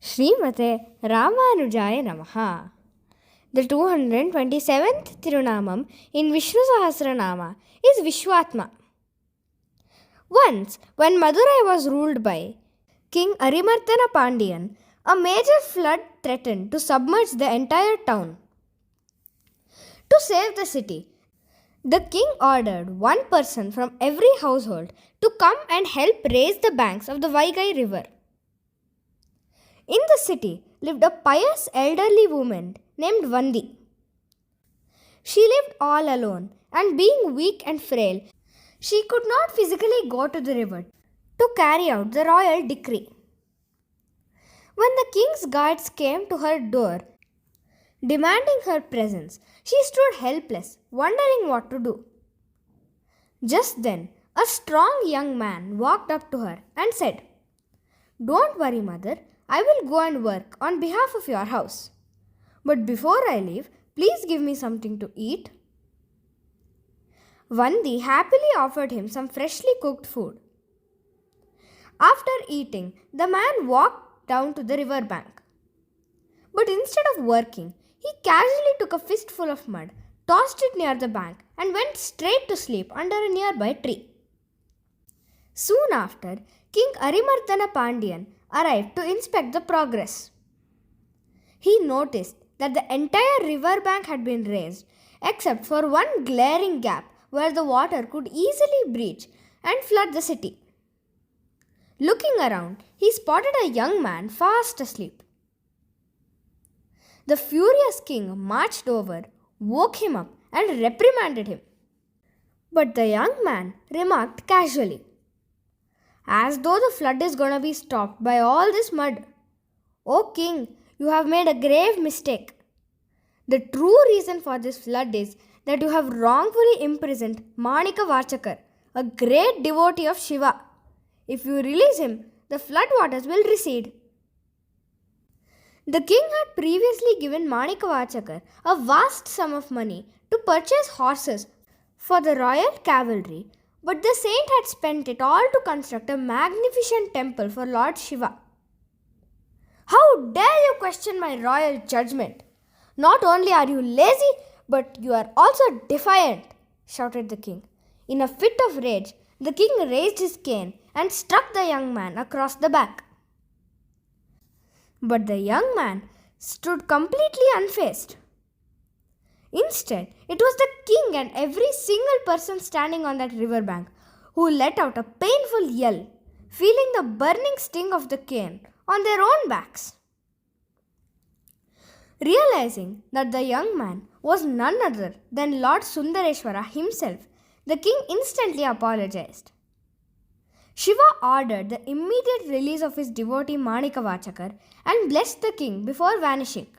Srimate Ramanujaya Namaha. The 227th thirunaamam in Vishnusahasranama is Vishwatma. Once, when Madurai was ruled by King Arimartana Pandian, a major flood threatened to submerge the entire town. To save the city, the king ordered one person from every household to come and help raise the banks of the Vaigai river. In the city lived a pious elderly woman named Vandi. She lived all alone, and being weak and frail, she could not physically go to the river to carry out the royal decree. When the king's guards came to her door, demanding her presence, she stood helpless, wondering what to do. Just then, a strong young man walked up to her and said, "Don't worry, mother. I will go and work on behalf of your house. But before I leave, please give me something to eat." Vandi happily offered him some freshly cooked food. After eating, the man walked down to the river bank. But instead of working, he casually took a fistful of mud, tossed it near the bank, and went straight to sleep under a nearby tree. Soon after, King Arimartana Pandian arrived to inspect the progress. He noticed that the entire river bank had been raised, except for one glaring gap where the water could easily breach and flood the city. Looking around, he spotted a young man fast asleep. The furious king marched over, woke him up, and reprimanded him. But the young man remarked casually, "As though the flood is gonna be stopped by all this mud. O king, you have made a grave mistake. The true reason for this flood is that you have wrongfully imprisoned Manika Vachakar, a great devotee of Shiva. If you release him, the flood waters will recede." The king had previously given Manika Vachakar a vast sum of money to purchase horses for the royal cavalry, but the saint had spent it all to construct a magnificent temple for Lord Shiva. "How dare you question my royal judgment? Not only are you lazy, but you are also defiant," shouted the king. In a fit of rage, the king raised his cane and struck the young man across the back. But the young man stood completely unfazed. Instead, it was the king and every single person standing on that riverbank who let out a painful yell, feeling the burning sting of the cane on their own backs. Realizing that the young man was none other than Lord Sundareshwara himself, the king instantly apologized. Shiva ordered the immediate release of his devotee Manika Vachakar and blessed the king before vanishing.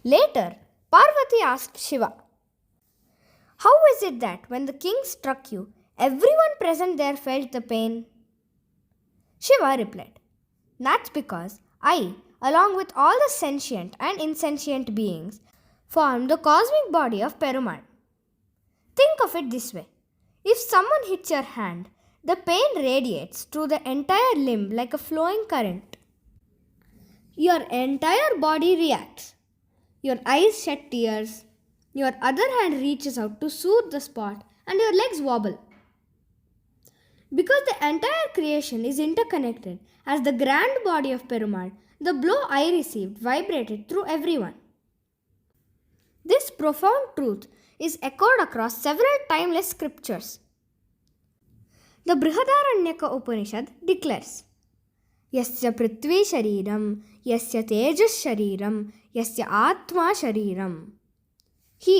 Later, Parvati asked Shiva, "How is it that when the king struck you, everyone present there felt the pain?" Shiva replied, "That's because I, along with all the sentient and insentient beings, form the cosmic body of Perumal. Think of it this way. If someone hits your hand, the pain radiates through the entire limb like a flowing current. Your entire body reacts. Your eyes shed tears. Your other hand reaches out to soothe the spot and your legs wobble. Because the entire creation is interconnected as the grand body of Perumal, the blow I received vibrated through everyone." This profound truth is echoed across several timeless scriptures. The Brihadaranyaka Upanishad declares, "Yasya prithvi shariram, yasya tejas shariram, yasya atma shariram." He,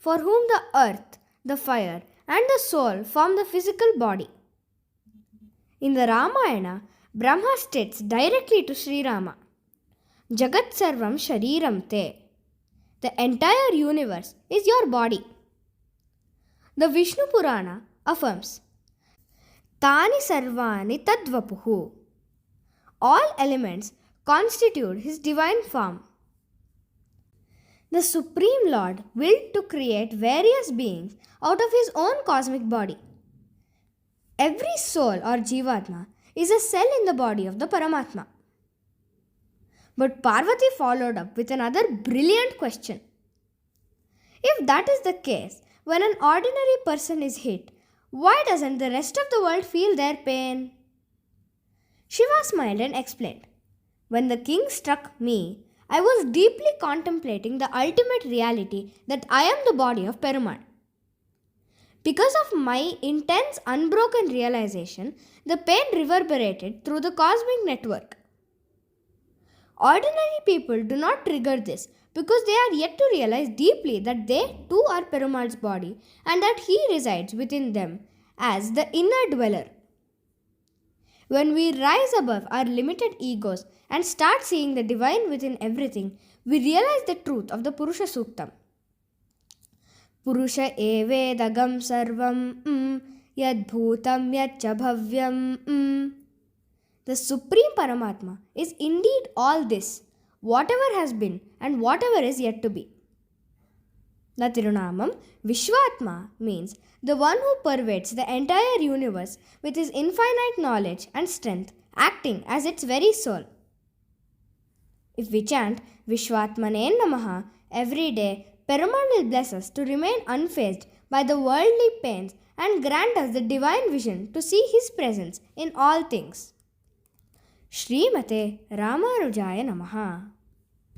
for whom the earth, the fire, and the soul form the physical body. In the Ramayana, Brahma states directly to Sri Rama, "Jagat sarvam shariram te." The entire universe is your body. The Vishnu Purana affirms, "Tani sarvani tadvapuhu." All elements constitute his divine form. The Supreme Lord willed to create various beings out of his own cosmic body. Every soul or Jivatma is a cell in the body of the Paramatma. But Parvati followed up with another brilliant question. If that is the case, when an ordinary person is hit, why doesn't the rest of the world feel their pain? Shiva smiled and explained. When the king struck me, I was deeply contemplating the ultimate reality that I am the body of Perumal. Because of my intense, unbroken realization, the pain reverberated through the cosmic network. Ordinary people do not trigger this because they are yet to realize deeply that they too are Perumal's body and that he resides within them as the inner dweller. When we rise above our limited egos and start seeing the divine within everything, we realize the truth of the Purusha Suktam. Purusha evedagam sarvam yad bhutam yadcha bhavyam. The Supreme Paramatma is indeed all this, whatever has been and whatever is yet to be. The thirunaamam, Vishwatma, means the one who pervades the entire universe with his infinite knowledge and strength, acting as its very soul. If we chant Vishwatmane Namaha every day, Perumal will bless us to remain unfazed by the worldly pains and grant us the divine vision to see his presence in all things. Srimate Ramarujaya Namaha.